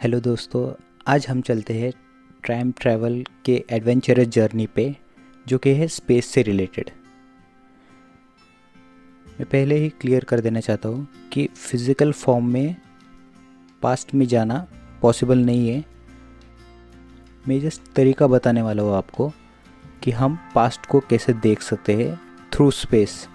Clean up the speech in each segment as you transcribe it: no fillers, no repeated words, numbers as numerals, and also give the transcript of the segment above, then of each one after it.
Hello दोस्तों। आज हम चलते हैं टाइम ट्रैवल के एडवेंचरस जर्नी पे, जो कि है स्पेस से रिलेटेड। मैं पहले ही क्लियर कर देना चाहता हूँ कि फिज़िकल फॉर्म में पास्ट में जाना पॉसिबल नहीं है। मैं जस्ट तरीका बताने वाला हूँ आपको कि हम पास्ट को कैसे देख सकते हैं थ्रू स्पेस।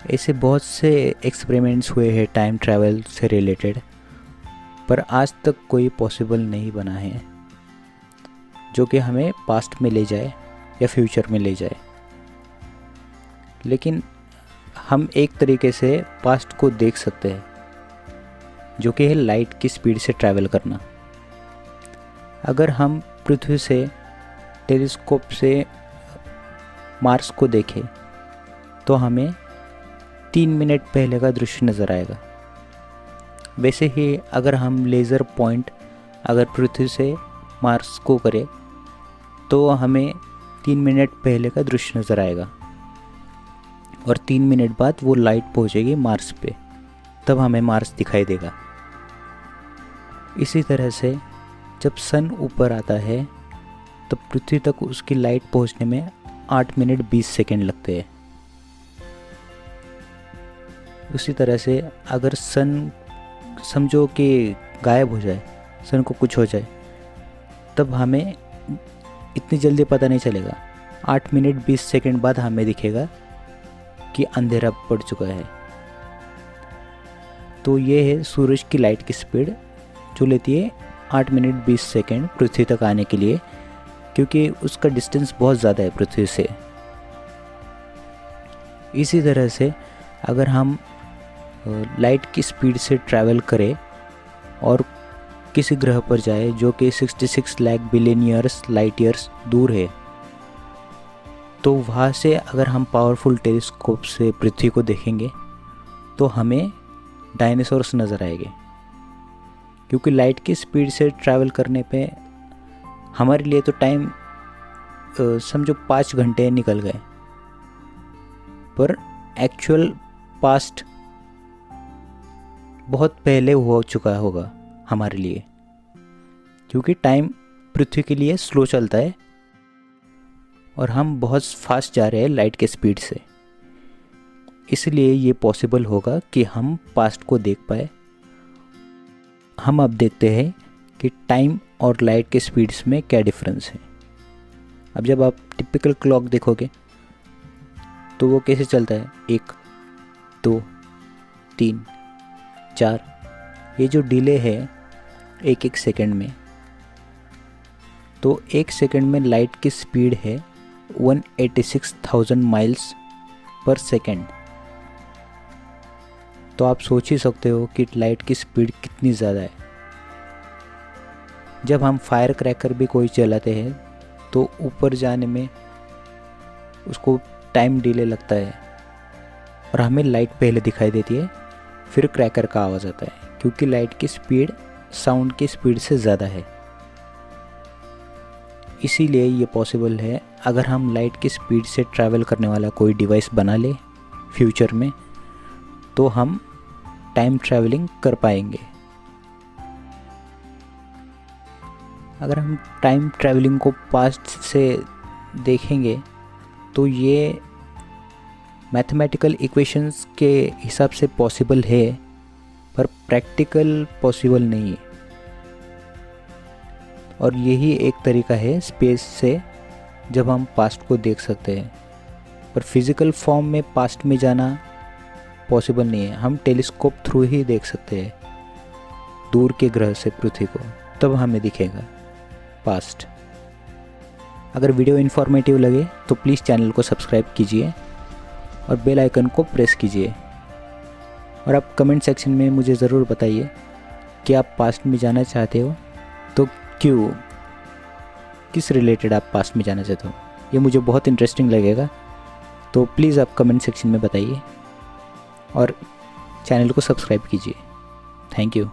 ऐसे बहुत से एक्सपेरिमेंट्स हुए हैं टाइम ट्रैवल से रिलेटेड, पर आज तक कोई पॉसिबल नहीं बना है जो कि हमें पास्ट में ले जाए या फ्यूचर में ले जाए। लेकिन हम एक तरीके से पास्ट को देख सकते हैं, जो कि है लाइट की स्पीड से ट्रैवल करना। अगर हम पृथ्वी से टेलीस्कोप से मार्स को देखें तो हमें 3 मिनट पहले का दृश्य नज़र आएगा। वैसे ही अगर हम लेज़र पॉइंट अगर पृथ्वी से मार्स को करें तो हमें 3 मिनट पहले का दृश्य नज़र आएगा, और 3 मिनट बाद वो लाइट पहुंचेगी मार्स पे, तब हमें मार्स दिखाई देगा। इसी तरह से जब सन ऊपर आता है तब पृथ्वी तक उसकी लाइट पहुंचने में 8 मिनट 20 सेकंड लगते हैं। उसी तरह से अगर सन समझो कि गायब हो जाए, सन को कुछ हो जाए, तब हमें इतनी जल्दी पता नहीं चलेगा। 8 मिनट 20 सेकंड बाद हमें दिखेगा कि अंधेरा पड़ चुका है। तो ये है सूरज की लाइट की स्पीड, जो लेती है 8 मिनट 20 सेकंड पृथ्वी तक आने के लिए, क्योंकि उसका डिस्टेंस बहुत ज़्यादा है पृथ्वी से। इसी तरह से अगर हम लाइट की स्पीड से ट्रैवल करें और किसी ग्रह पर जाए जो कि 66 lakh billion years light years दूर है, तो वहाँ से अगर हम पावरफुल टेलीस्कोप से पृथ्वी को देखेंगे तो हमें डायनासोर्स नज़र आएंगे। क्योंकि लाइट की स्पीड से ट्रैवल करने पे हमारे लिए तो टाइम समझो 5 घंटे निकल गए, पर एक्चुअल पास्ट बहुत पहले हो चुका होगा हमारे लिए, क्योंकि टाइम पृथ्वी के लिए स्लो चलता है और हम बहुत फास्ट जा रहे हैं लाइट के स्पीड से। इसलिए ये पॉसिबल होगा कि हम पास्ट को देख पाए। हम अब देखते हैं कि टाइम और लाइट के स्पीड्स में क्या डिफरेंस है। अब जब आप टिपिकल क्लॉक देखोगे तो वो कैसे चलता है, 1 2 3 4, ये जो डिले है एक एक सेकंड में, तो 1 सेकंड में लाइट की स्पीड है 186,000 माइल्स पर सेकंड। तो आप सोच ही सकते हो कि लाइट की स्पीड कितनी ज़्यादा है। जब हम फायर क्रैकर भी कोई चलाते हैं तो ऊपर जाने में उसको टाइम डिले लगता है, और हमें लाइट पहले दिखाई देती है, फिर क्रैकर का आवाज़ आता है, क्योंकि लाइट की स्पीड साउंड की स्पीड से ज़्यादा है। इसीलिए ये पॉसिबल है अगर हम लाइट की स्पीड से ट्रैवल करने वाला कोई डिवाइस बना ले फ्यूचर में, तो हम टाइम ट्रैवलिंग कर पाएंगे। अगर हम टाइम ट्रैवलिंग को पास्ट से देखेंगे तो ये मैथमेटिकल इक्वेशंस के हिसाब से पॉसिबल है, पर प्रैक्टिकल पॉसिबल नहीं है। और यही एक तरीका है स्पेस से जब हम पास्ट को देख सकते हैं, पर फिज़िकल फॉर्म में पास्ट में जाना पॉसिबल नहीं है। हम टेलीस्कोप थ्रू ही देख सकते हैं दूर के ग्रह से पृथ्वी को, तब हमें दिखेगा पास्ट। अगर वीडियो इन्फॉर्मेटिव लगे तो प्लीज़ चैनल को सब्सक्राइब कीजिए और बेल आइकन को प्रेस कीजिए। और आप कमेंट सेक्शन में मुझे ज़रूर बताइए कि आप पास्ट में जाना चाहते हो तो क्यों, किस रिलेटेड आप पास्ट में जाना चाहते हो। ये मुझे बहुत इंटरेस्टिंग लगेगा, तो प्लीज़ आप कमेंट सेक्शन में बताइए और चैनल को सब्सक्राइब कीजिए। Thank you.